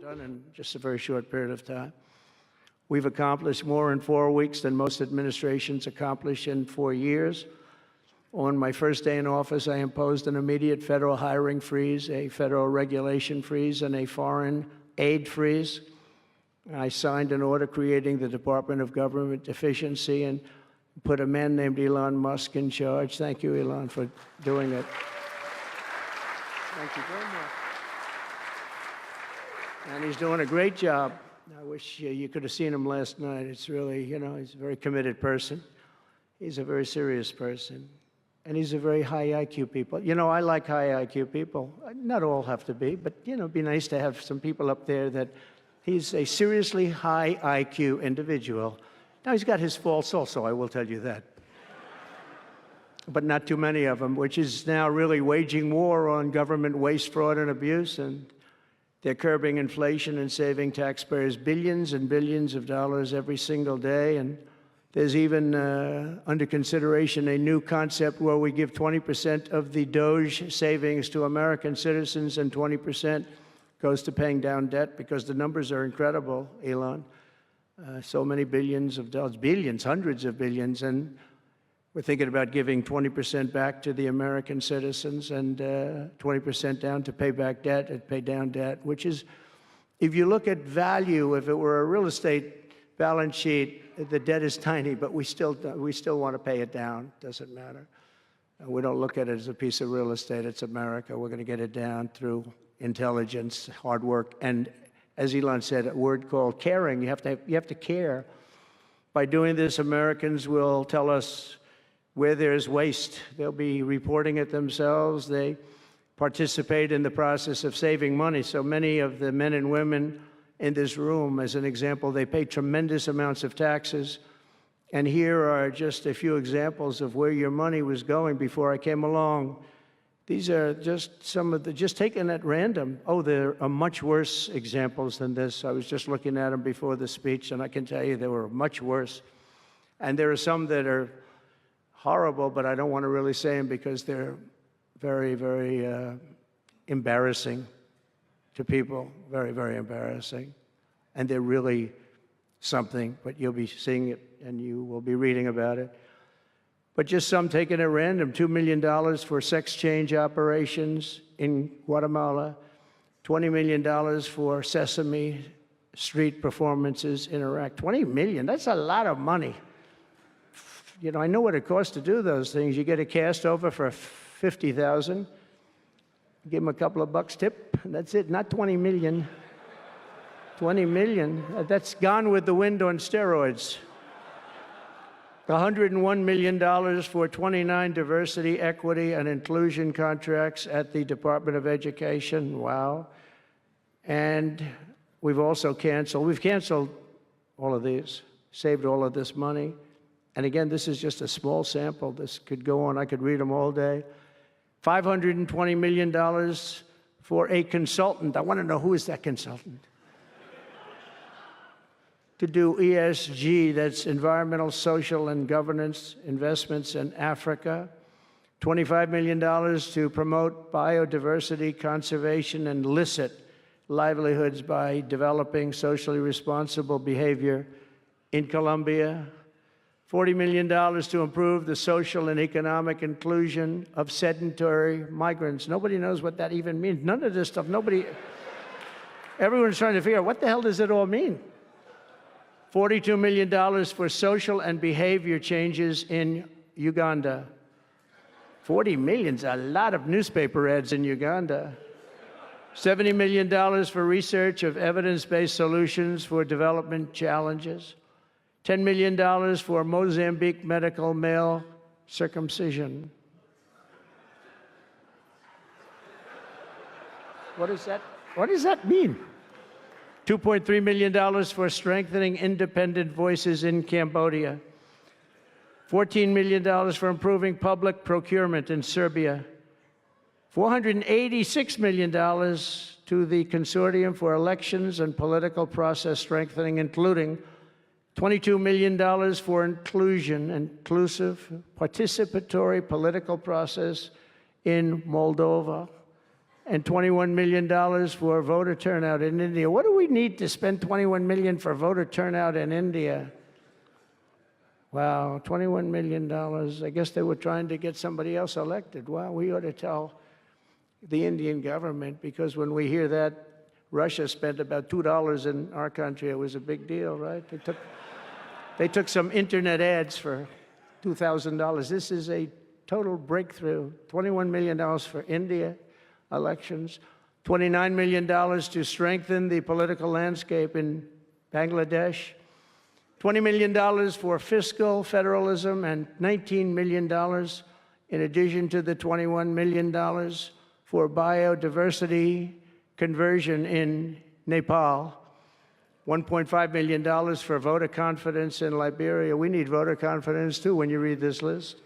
done in just a very short period of time. We've accomplished more in 4 weeks than most administrations accomplish in 4 years. On my first day in office, I imposed an immediate federal hiring freeze, a federal regulation freeze, and a foreign aid freeze. I signed an order creating the Department of Government Efficiency and put a man named Elon Musk in charge. Thank you, Elon, for doing it. Thank you very much. And he's doing a great job. I wish you could have seen him last night. It's really, he's a very committed person. He's a very serious person. And he's a very high IQ people. I like high IQ people. Not all have to be, but, it'd be nice to have some people up there that he's a seriously high IQ individual. Now, he's got his faults also, I will tell you that. But not too many of them, which is now really waging war on government waste, fraud, and abuse. And they're curbing inflation and saving taxpayers billions and billions of dollars every single day. And there's even under consideration a new concept where we give 20% of the DOGE savings to American citizens and 20% goes to paying down debt, because the numbers are incredible, Elon. So many billions of dollars, billions, hundreds of billions, and we're thinking about giving 20% back to the American citizens and 20% down to pay back debt and pay down debt, which is, if you look at value, if it were a real estate balance sheet, the debt is tiny, but we still want to pay it down. Doesn't matter. We don't look at it as a piece of real estate. It's America. We're going to get it down through intelligence, hard work, and as Elon said, a word called caring. You have to care. By doing this, Americans will tell us where there's waste. They'll be reporting it themselves. They participate in the process of saving money. So many of the men and women in this room, as an example, they pay tremendous amounts of taxes. And here are just a few examples of where your money was going before I came along. These are just some of the, just taken at random. Oh, there are much worse examples than this. I was just looking at them before the speech, and I can tell you they were much worse. And there are some that are horrible, but I don't want to really say them because they're very, very embarrassing to people. Very, very embarrassing. And they're really something, but you'll be seeing it and you will be reading about it. But just some taken at random: $2 million for sex change operations in Guatemala, $20 million for Sesame Street performances in Iraq. $20 million, that's a lot of money. I know what it costs to do those things. You get a cast over for $50,000, give them a couple of bucks tip, and that's it, not $20 million. $20 million, that's Gone with the Wind on steroids. $101 million for 29 diversity, equity, and inclusion contracts at the Department of Education. Wow. And we've canceled all of these, saved all of this money. And again, this is just a small sample. This could go on. I could read them all day. $520 million for a consultant. I want to know, who is that consultant? To do ESG, that's environmental, social, and governance investments in Africa. $25 million to promote biodiversity conservation and illicit livelihoods by developing socially responsible behavior in Colombia. $40 million to improve the social and economic inclusion of sedentary migrants. Nobody knows what that even means. None of this stuff, everyone's trying to figure out, what the hell does it all mean? $42 million for social and behavior changes in Uganda. 40 million's a lot of newspaper ads in Uganda. $70 million for research of evidence-based solutions for development challenges. $10 million for Mozambique medical male circumcision. What does that mean? $2.3 million for strengthening independent voices in Cambodia. $14 million for improving public procurement in Serbia. $486 million to the Consortium for Elections and Political Process Strengthening, including $22 million for inclusive, participatory political process in Moldova. and $21 million for voter turnout in India. What do we need to spend $21 million for voter turnout in India? Wow, $21 million. I guess they were trying to get somebody else elected. Wow, we ought to tell the Indian government, because when we hear that Russia spent about $2 in our country, it was a big deal, right? They took some internet ads for $2,000. This is a total breakthrough. $21 million for India elections, $29 million to strengthen the political landscape in Bangladesh, $20 million for fiscal federalism, and $19 million in addition to the $21 million for biodiversity conversion in Nepal, $1.5 million for voter confidence in Liberia. We need voter confidence too when you read this list.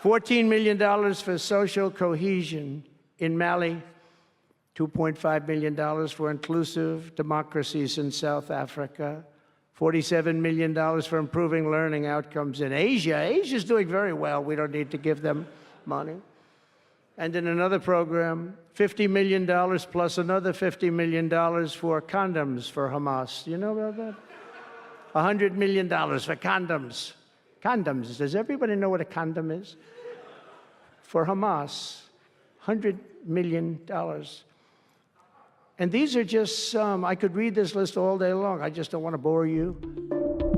$14 million for social cohesion in Mali, $2.5 million for inclusive democracies in South Africa, $47 million for improving learning outcomes in Asia. Asia's doing very well. We don't need to give them money. And in another program, $50 million plus another $50 million for condoms for Hamas. Do you know about that? $100 million for condoms. Condoms. Does everybody know what a condom is? For Hamas, $100 million. And these are just some. I could read this list all day long. I just don't want to bore you.